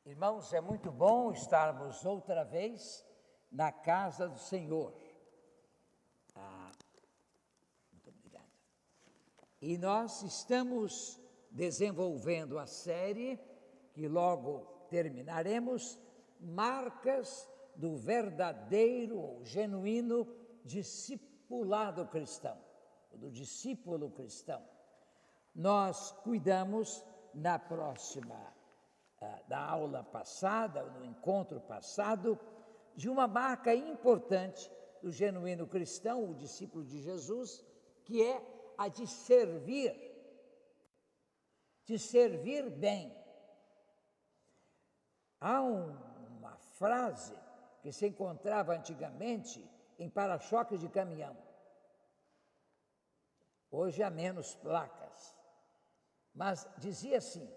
Irmãos, é muito bom estarmos outra vez na casa do Senhor. Muito obrigado. E nós estamos desenvolvendo a série, que logo terminaremos, Marcas do Verdadeiro ou Genuíno Discipulado Cristão, do discípulo cristão. Nós cuidamos na próxima da aula passada, no encontro passado, de uma marca importante do genuíno cristão, o discípulo de Jesus, que é a de servir bem. Há uma frase que se encontrava antigamente em para-choques de caminhão. Hoje há menos placas, mas dizia assim: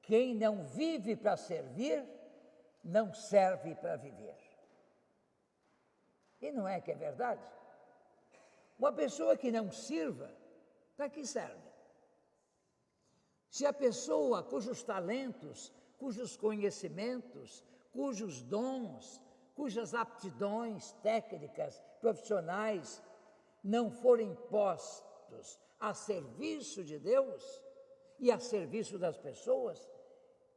quem não vive para servir, não serve para viver. E não é que é verdade? Uma pessoa que não sirva, para que serve? Se a pessoa cujos talentos, cujos conhecimentos, cujos dons, cujas aptidões técnicas, profissionais, não forem postos a serviço de Deus e a serviço das pessoas,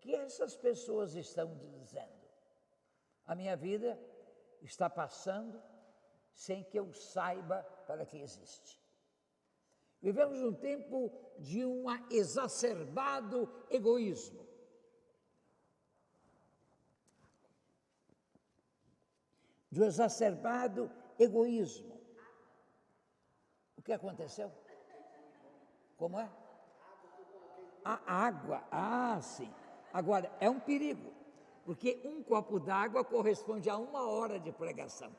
que essas pessoas estão dizendo: a minha vida está passando sem que eu saiba para que existe. Vivemos um tempo de um exacerbado egoísmo. De um exacerbado egoísmo. O que aconteceu? Como é? A água, sim. Agora, é um perigo, porque um copo d'água corresponde a 1 hora de pregação.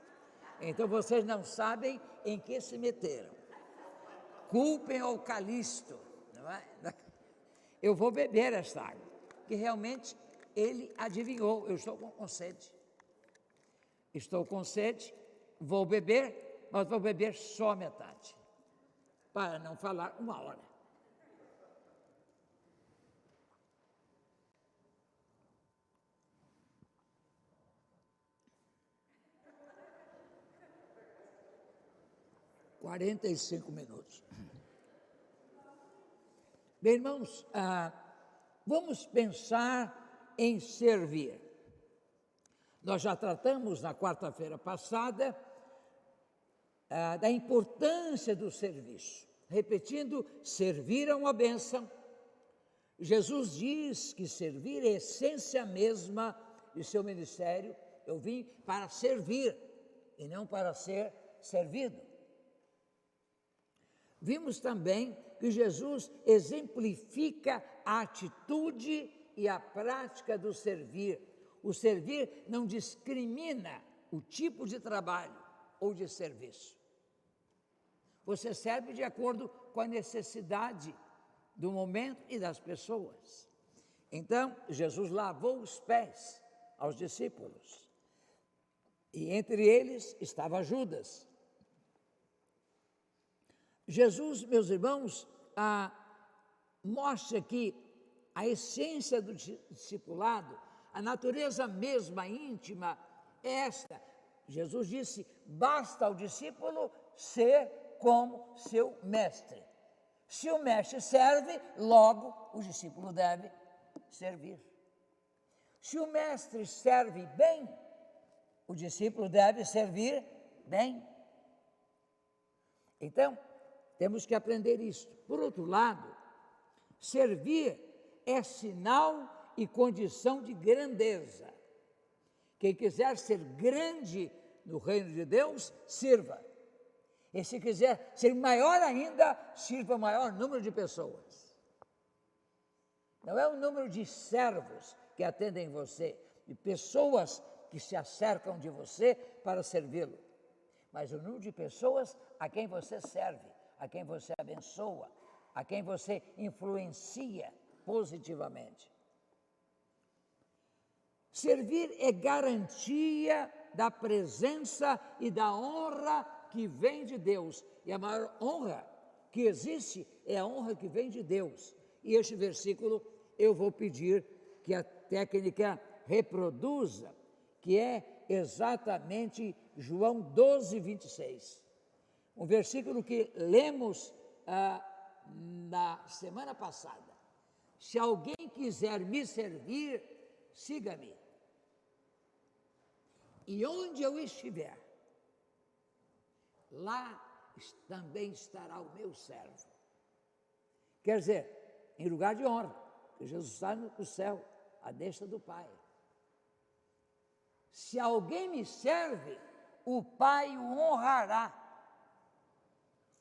Então, vocês não sabem em que se meteram. Culpem ao Calixto, não é? Eu vou beber esta água, que realmente ele adivinhou, eu estou com sede. Estou com sede, vou beber, mas vou beber só metade, para não falar 1 hora. – 45 minutos. Bem, irmãos, vamos pensar em servir. Nós já tratamos na quarta-feira passada da importância do serviço. Repetindo, servir é uma bênção. Jesus diz que servir é a essência mesma de seu ministério. Eu vim para servir e não para ser servido. Vimos também que Jesus exemplifica a atitude e a prática do servir. O servir não discrimina o tipo de trabalho ou de serviço. Você serve de acordo com a necessidade do momento e das pessoas. Então, Jesus lavou os pés aos discípulos. E entre eles estava Judas. Jesus, meus irmãos, mostra que a essência do discipulado, a natureza mesma íntima é esta. Jesus disse: basta ao discípulo ser como seu mestre. Se o mestre serve, logo o discípulo deve servir. Se o mestre serve bem, o discípulo deve servir bem. Então, temos que aprender isso. Por outro lado, servir é sinal e condição de grandeza. Quem quiser ser grande no reino de Deus, sirva. E se quiser ser maior ainda, sirva o maior número de pessoas. Não é o número de servos que atendem você, de pessoas que se acercam de você para servi-lo, mas o número de pessoas a quem você serve, a quem você abençoa, a quem você influencia positivamente. Servir é garantia da presença e da honra que vem de Deus. E a maior honra que existe é a honra que vem de Deus. E este versículo eu vou pedir que a técnica reproduza, que é exatamente João 12, 26. Um versículo que lemos na semana passada. Se alguém quiser me servir, siga-me. E onde eu estiver, lá também estará o meu servo. Quer dizer, em lugar de honra, porque Jesus está no céu, à destra do Pai. Se alguém me serve, o Pai o honrará.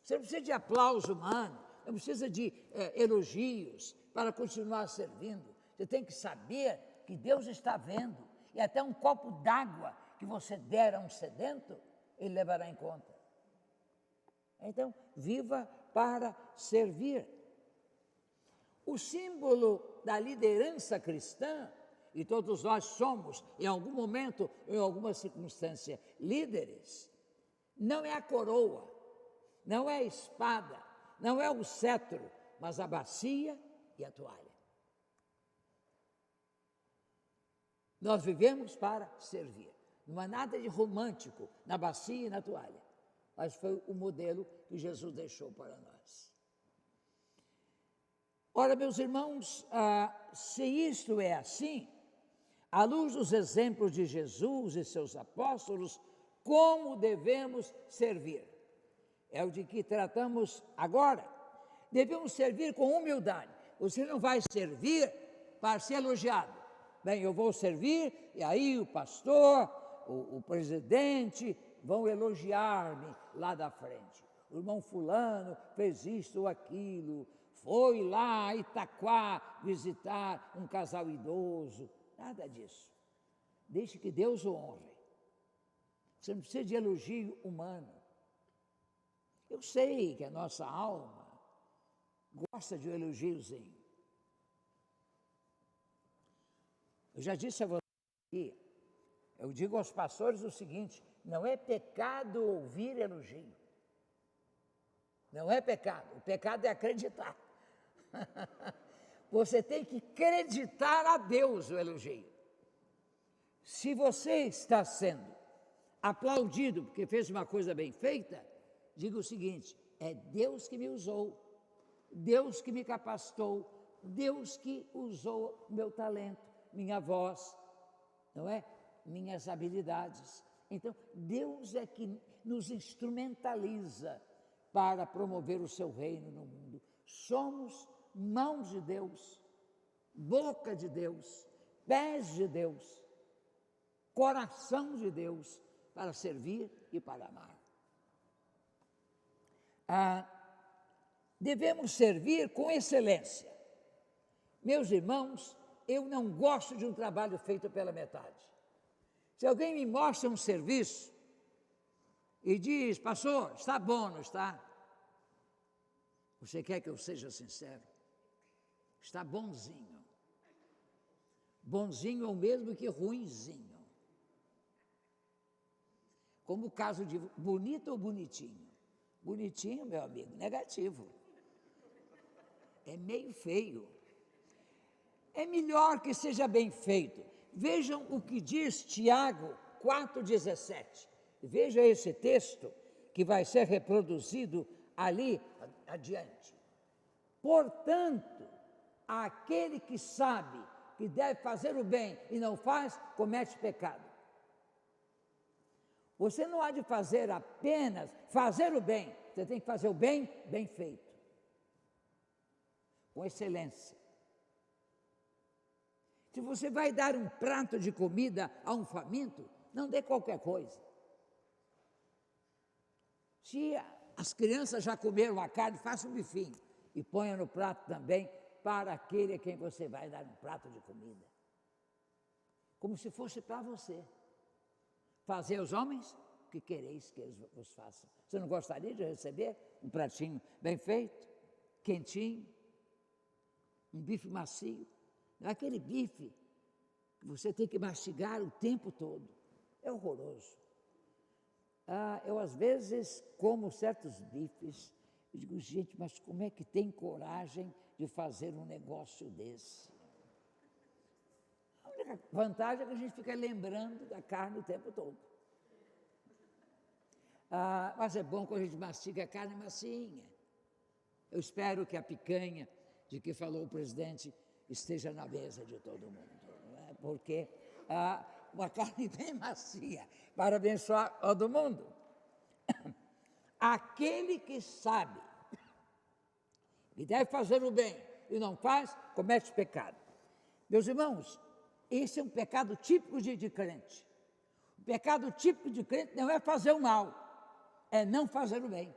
Você não precisa de aplauso humano, não precisa de elogios para continuar servindo. Você tem que saber que Deus está vendo, e até um copo d'água que você der a um sedento, Ele levará em conta. Então, viva para servir. O símbolo da liderança cristã, e todos nós somos, em algum momento, em alguma circunstância, líderes, não é a coroa, não é a espada, não é o cetro, mas a bacia e a toalha. Nós vivemos para servir. Não há nada de romântico na bacia e na toalha, mas foi o modelo que Jesus deixou para nós. Ora, meus irmãos, se isto é assim, à luz dos exemplos de Jesus e seus apóstolos, como devemos servir? É o de que tratamos agora. Devemos servir com humildade. Você não vai servir para ser elogiado. Bem, eu vou servir e aí o pastor, o presidente vão elogiar-me lá da frente. O irmão fulano fez isto ou aquilo, foi lá a Itaquá visitar um casal idoso. Nada disso. Deixe que Deus o honre. Você não precisa de elogio humano. Eu sei que a nossa alma gosta de um elogiozinho. Eu já disse a você aqui, eu digo aos pastores o seguinte: não é pecado ouvir elogio. Não é pecado, o pecado é acreditar. Você tem que acreditar a Deus o elogio. Se você está sendo aplaudido porque fez uma coisa bem feita, diga o seguinte: é Deus que me usou, Deus que me capacitou, Deus que usou meu talento, minha voz, não é? Minhas habilidades. Então, Deus é que nos instrumentaliza para promover o seu reino no mundo. Somos mãos de Deus, boca de Deus, pés de Deus, coração de Deus, para servir e para amar. Devemos servir com excelência. Meus irmãos, eu não gosto de um trabalho feito pela metade. Se alguém me mostra um serviço e diz: pastor, está bom, não está? Você quer que eu seja sincero? Está bonzinho. Bonzinho é o mesmo que ruinzinho. Como o caso de bonito ou bonitinho. Bonitinho, meu amigo, negativo. É meio feio. É melhor que seja bem feito. Vejam o que diz Tiago 4,17. Veja esse texto que vai ser reproduzido ali adiante. Portanto, aquele que sabe que deve fazer o bem e não faz, comete pecado. Você não há de fazer apenas fazer o bem, você tem que fazer o bem bem feito, com excelência. Se você vai dar um prato de comida a um faminto, não dê qualquer coisa. Se as crianças já comeram a carne, faça um bifinho e ponha no prato também para aquele a quem você vai dar um prato de comida. Como se fosse para você. Fazer aos homens o que quereis que eles vos façam. Você não gostaria de receber um pratinho bem feito, quentinho, um bife macio? Aquele bife que você tem que mastigar o tempo todo. É horroroso. Eu às vezes como certos bifes e digo: gente, mas como é que tem coragem de fazer um negócio desse? É um única vantagem é que a gente fica lembrando da carne o tempo todo. Mas é bom quando a gente mastiga a carne macinha. Eu espero que a picanha de que falou o presidente esteja na mesa de todo mundo, não é? Porque uma carne bem macia para abençoar todo mundo. Aquele que sabe que deve fazer o bem e não faz, comete pecado. Meus irmãos, esse é um pecado típico de crente. O pecado típico de crente não é fazer o mal, é não fazer o bem.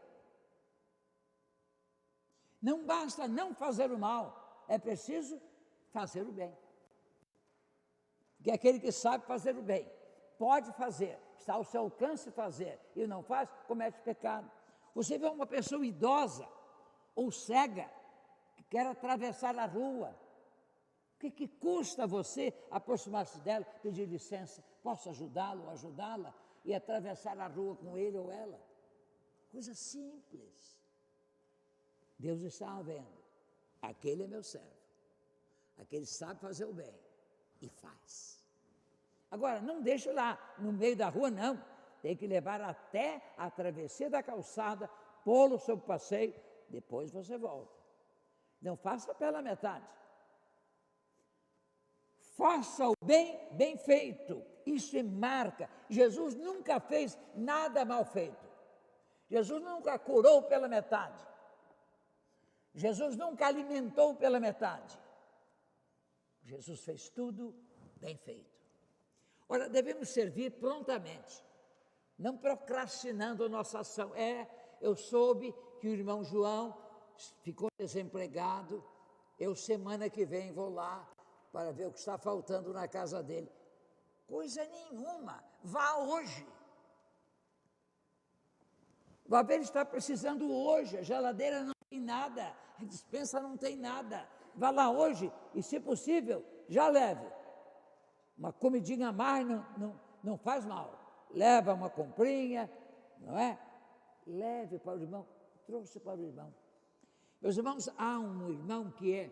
Não basta não fazer o mal, é preciso fazer o bem. Porque aquele que sabe fazer o bem, pode fazer, está ao seu alcance fazer, e não faz, comete pecado. Você vê uma pessoa idosa ou cega, que quer atravessar a rua, o que custa você aproximar-se dela, pedir licença, posso ajudá-lo ou ajudá-la, e atravessar a rua com ele ou ela? Coisa simples. Deus está vendo, aquele é meu servo, aquele sabe fazer o bem e faz. Agora, não deixe lá no meio da rua, não, tem que levar até a travessia da calçada, pô-lo sob o passeio, depois você volta. Não faça pela metade. Faça o bem, bem feito, isso é marca. Jesus nunca fez nada mal feito, Jesus nunca curou pela metade, Jesus nunca alimentou pela metade, Jesus fez tudo bem feito. Ora, devemos servir prontamente, não procrastinando a nossa ação. Eu soube que o irmão João ficou desempregado, eu semana que vem vou lá para ver o que está faltando na casa dele. Coisa nenhuma, vá hoje. Vá ver, ele está precisando hoje, a geladeira não tem nada, a despensa não tem nada. Vá lá hoje e, se possível, já leve. Uma comidinha a mais não faz mal. Leva uma comprinha, não é? Leve para o irmão, trouxe para o irmão. Meus irmãos, há um irmão que é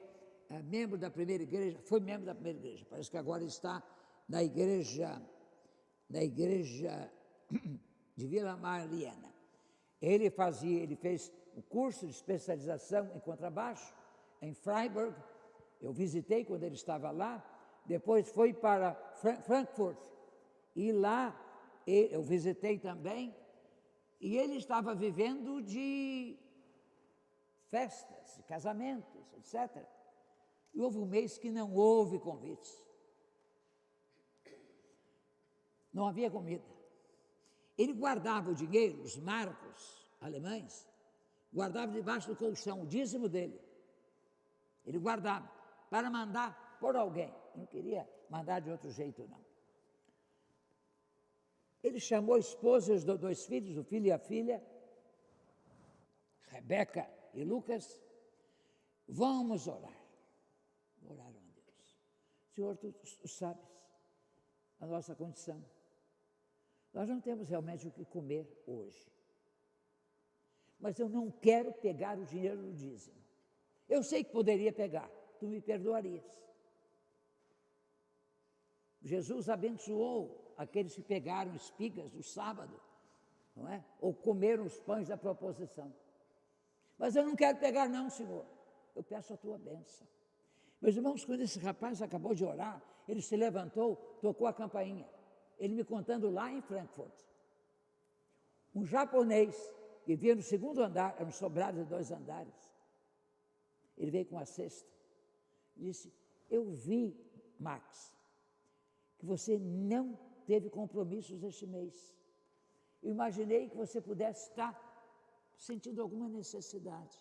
membro da primeira igreja, foi membro da primeira igreja, parece que agora está na igreja de Vila Mariana. Ele fez o curso de especialização em contrabaixo, em Freiburg. Eu visitei quando ele estava lá. Depois foi para Frankfurt, e lá eu visitei também, e ele estava vivendo de festas, de casamentos, etc. E houve um mês que não houve convites, não havia comida. Ele guardava o dinheiro, os marcos alemães, guardava debaixo do colchão, o dízimo dele. Ele guardava para mandar por alguém, não queria mandar de outro jeito, não. Ele chamou a esposa e os dois filhos, o filho e a filha, Rebeca e Lucas. Vamos orar. Oraram a Deus. Senhor, tu sabes a nossa condição. Nós não temos realmente o que comer hoje. Mas eu não quero pegar o dinheiro do dízimo. Eu sei que poderia pegar, tu me perdoarias. Jesus abençoou aqueles que pegaram espigas no sábado, não é? Ou comeram os pães da proposição. Mas eu não quero pegar não, Senhor. Eu peço a tua bênção. Meus irmãos, quando esse rapaz acabou de orar, ele se levantou, tocou a campainha. Ele me contando lá em Frankfurt. Um japonês que vivia no segundo andar, era um sobrado de 2 andares. Ele veio com a cesta. Disse, eu vi, Max, que você não teve compromissos este mês. Eu imaginei que você pudesse estar sentindo alguma necessidade.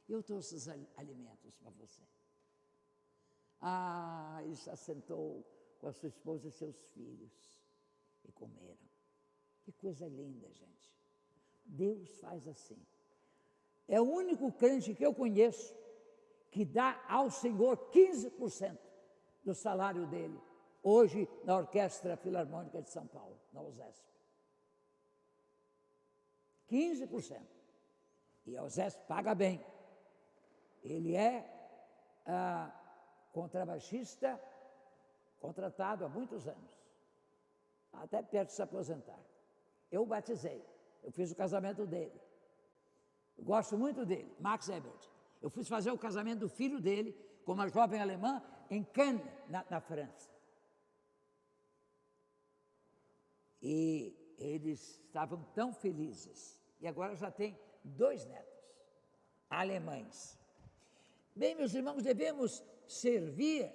Eu trouxe os alimentos para você. Ele se assentou com a sua esposa e seus filhos e comeram. Que coisa linda, gente. Deus faz assim. É o único crente que eu conheço que dá ao Senhor 15% do salário dele, hoje na Orquestra Filarmônica de São Paulo, na USESP. 15%. E a USESP paga bem. Ele é contrabaixista contratado há muitos anos, até perto de se aposentar. Eu o batizei, eu fiz o casamento dele. Eu gosto muito dele, Max Ebert. Eu fui fazer o casamento do filho dele com uma jovem alemã em Cannes, na França. E eles estavam tão felizes. E agora já tem 2 netos, alemães. Bem, meus irmãos, devemos servir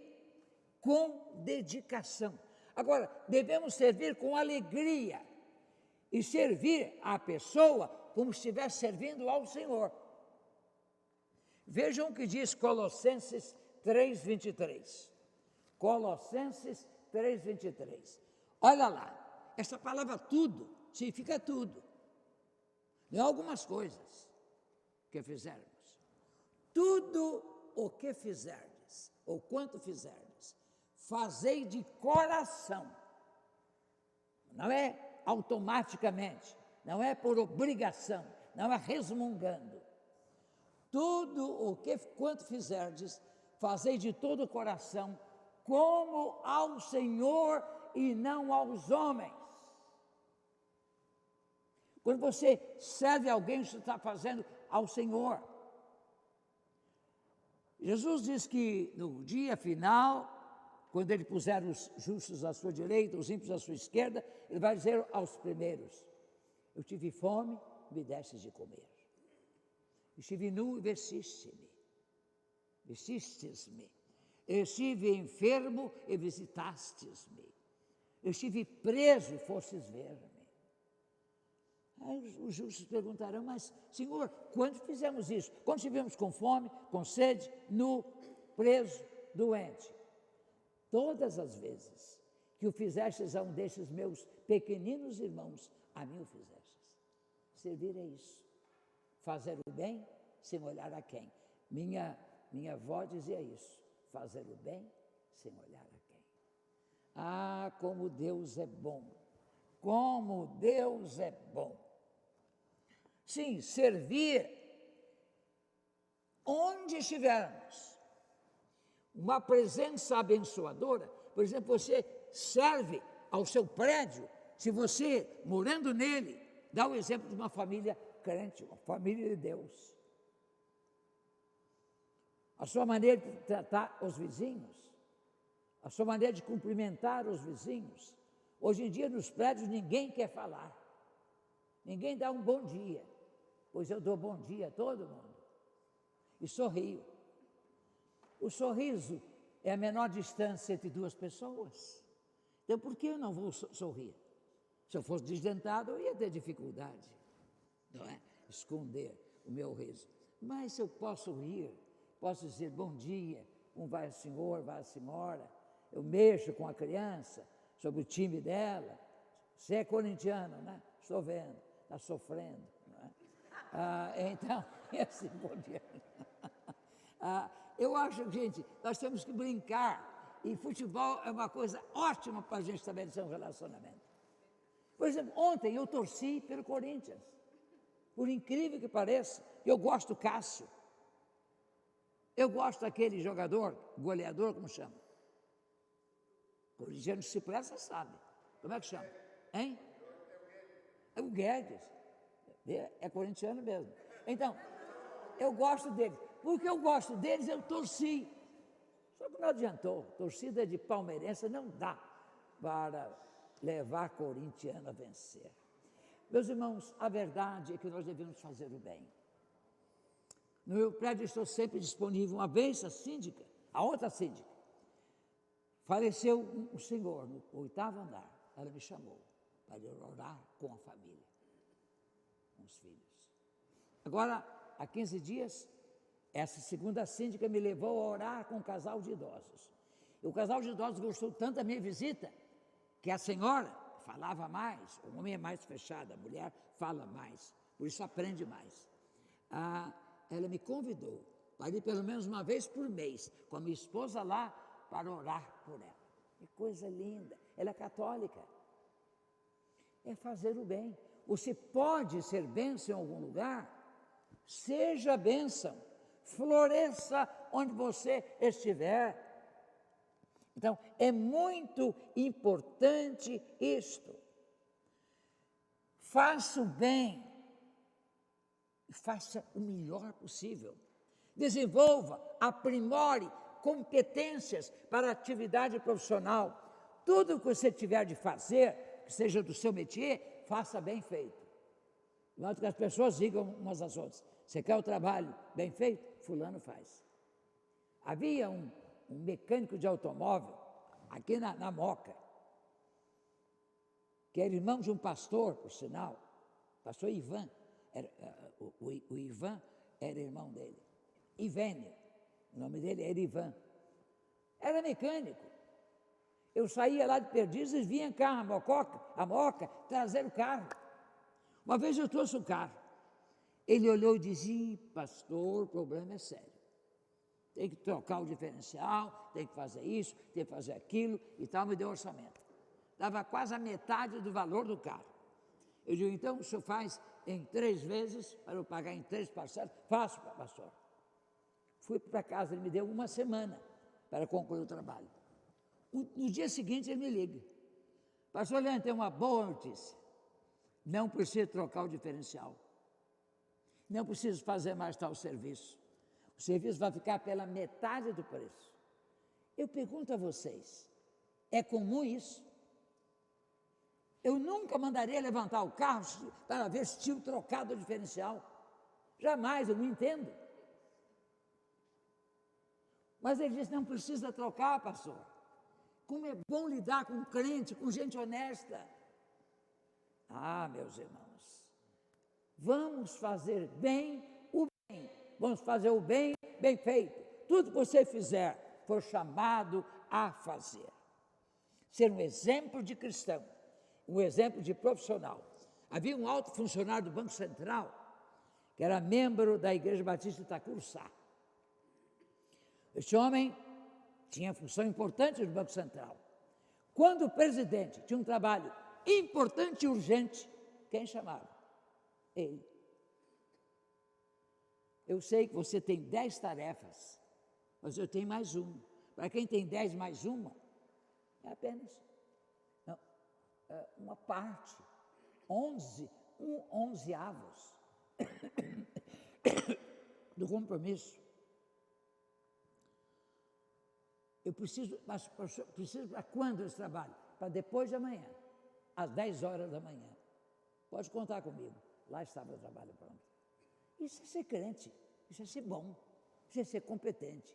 com dedicação. Agora, devemos servir com alegria e servir a pessoa como se estivesse servindo ao Senhor. Vejam o que diz Colossenses 3:23. Colossenses 3:23. Olha lá, essa palavra tudo significa tudo. Não é algumas coisas que fizermos. Tudo o que fizerdes, ou quanto fizerdes, fazei de coração. Não é automaticamente, não é por obrigação, não é resmungando. Tudo o que, quanto fizerdes, fazei de todo o coração, como ao Senhor e não aos homens. Quando você serve alguém, você está fazendo ao Senhor. Jesus diz que no dia final, quando ele puser os justos à sua direita, os ímpios à sua esquerda, ele vai dizer aos primeiros: eu tive fome, me destes de comer. Estive nu e vestistes-me. Estive enfermo e visitastes-me. Estive preso e fostes ver-me. Aí os justos perguntarão: mas, Senhor, quando fizemos isso? Quando estivemos com fome, com sede, nu, preso, doente? Todas as vezes que o fizestes a um destes meus pequeninos irmãos, a mim o fizestes. Servir é isso. Fazer o bem sem olhar a quem. Minha avó dizia isso. Fazer o bem sem olhar a quem. Ah, como Deus é bom. Como Deus é bom. Sim, servir onde estivermos. Uma presença abençoadora. Por exemplo, você serve ao seu prédio. Se você, morando nele, dá o exemplo de uma família crente, uma família de Deus. A sua maneira de tratar os vizinhos, a sua maneira de cumprimentar os vizinhos. Hoje em dia, nos prédios, ninguém quer falar. Ninguém dá um bom dia. Pois eu dou bom dia a todo mundo. E sorrio. O sorriso é a menor distância entre 2 pessoas. Então, por que eu não vou sorrir? Se eu fosse desdentado, eu ia ter dificuldade, não é? Esconder o meu riso. Mas se eu posso rir, posso dizer bom dia, vai ao senhor, vai à senhora, eu mexo com a criança, sobre o time dela. Você é corintiano, né? Estou vendo, está sofrendo, não é? Então, esse bom dia. Eu acho, gente, nós temos que brincar, e futebol é uma coisa ótima para a gente estabelecer um relacionamento. Por exemplo, ontem eu torci pelo Corinthians, por incrível que pareça. Eu gosto do Cássio, eu gosto daquele jogador, goleador, como chama? O corintiano se presta, sabe. Como é que chama? Hein? É o Guedes, é corintiano mesmo. Então, eu gosto dele. Porque eu gosto deles, eu torci. Só que não adiantou. Torcida de palmeirense não dá para levar corintiano a vencer. Meus irmãos, a verdade é que nós devemos fazer o bem. No meu prédio estou sempre disponível. Uma vez a outra síndica, faleceu um senhor no 8º andar. Ela me chamou para ir orar com a família, com os filhos. Agora, há 15 dias, essa segunda síndica me levou a orar com um casal de idosos. E o casal de idosos gostou tanto da minha visita, que a senhora falava mais. O homem é mais fechado, a mulher fala mais, por isso aprende mais. Ela me convidou para ir pelo menos uma vez por mês, com a minha esposa lá, para orar por ela. Que coisa linda, ela é católica. É fazer o bem. Você pode ser bênção em algum lugar? Seja bênção. Floresça onde você estiver. Então, é muito importante isto. Faça o bem e faça o melhor possível. Desenvolva, aprimore competências para a atividade profissional. Tudo que você tiver de fazer, que seja do seu métier, faça bem feito. De modo que as pessoas digam umas às outras: você quer o trabalho bem feito? Fulano faz. Havia um mecânico de automóvel aqui na Moca, que era irmão de um pastor, por sinal, pastor Ivan. O Ivan era irmão dele. Ivênio, o nome dele era Ivan. Era mecânico. Eu saía lá de Perdizes, vinha cá a Moca, trazer o carro. Uma vez eu trouxe o carro. Ele olhou e disse: pastor, o problema é sério. Tem que trocar o diferencial, tem que fazer isso, tem que fazer aquilo e tal. Me deu orçamento. Dava quase a metade do valor do carro. Eu digo: então o senhor faz em 3 vezes, para eu pagar em 3 parcelas? Faço, pastor. Fui para casa, ele me deu 1 semana para concluir o trabalho. No dia seguinte ele me liga: pastor Leandro, tem uma boa notícia. Não precisa trocar o diferencial. Não precisa fazer mais tal serviço. O serviço vai ficar pela metade do preço. Eu pergunto a vocês, é comum isso? Eu nunca mandaria levantar o carro para ver se tinha trocado o diferencial. Jamais, eu não entendo. Mas ele disse: não precisa trocar, pastor. Como é bom lidar com crente, com gente honesta. Ah, meus irmãos, vamos fazer bem o bem. Vamos fazer o bem, bem feito. Tudo que você fizer, for chamado a fazer. Ser um exemplo de cristão, um exemplo de profissional. Havia um alto funcionário do Banco Central, que era membro da Igreja Batista de Itacuruçá. Este homem tinha função importante no Banco Central. Quando o presidente tinha um trabalho importante e urgente, quem chamava? Ele. Eu sei que você tem 10 tarefas, mas eu tenho mais uma. Para quem tem 10 mais uma, é apenas uma parte, 11avos do compromisso. Eu preciso, mas preciso para quando esse trabalho? Para depois de amanhã, às 10 horas da manhã. Pode contar comigo. Lá estava o trabalho pronto. Isso é ser crente, isso é ser bom, isso é ser competente.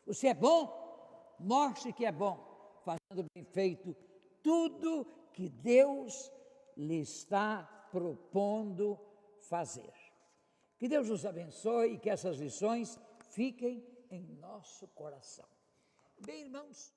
Você é bom? Mostre que é bom, fazendo bem feito tudo que Deus lhe está propondo fazer. Que Deus nos abençoe e que essas lições fiquem em nosso coração. Bem, irmãos,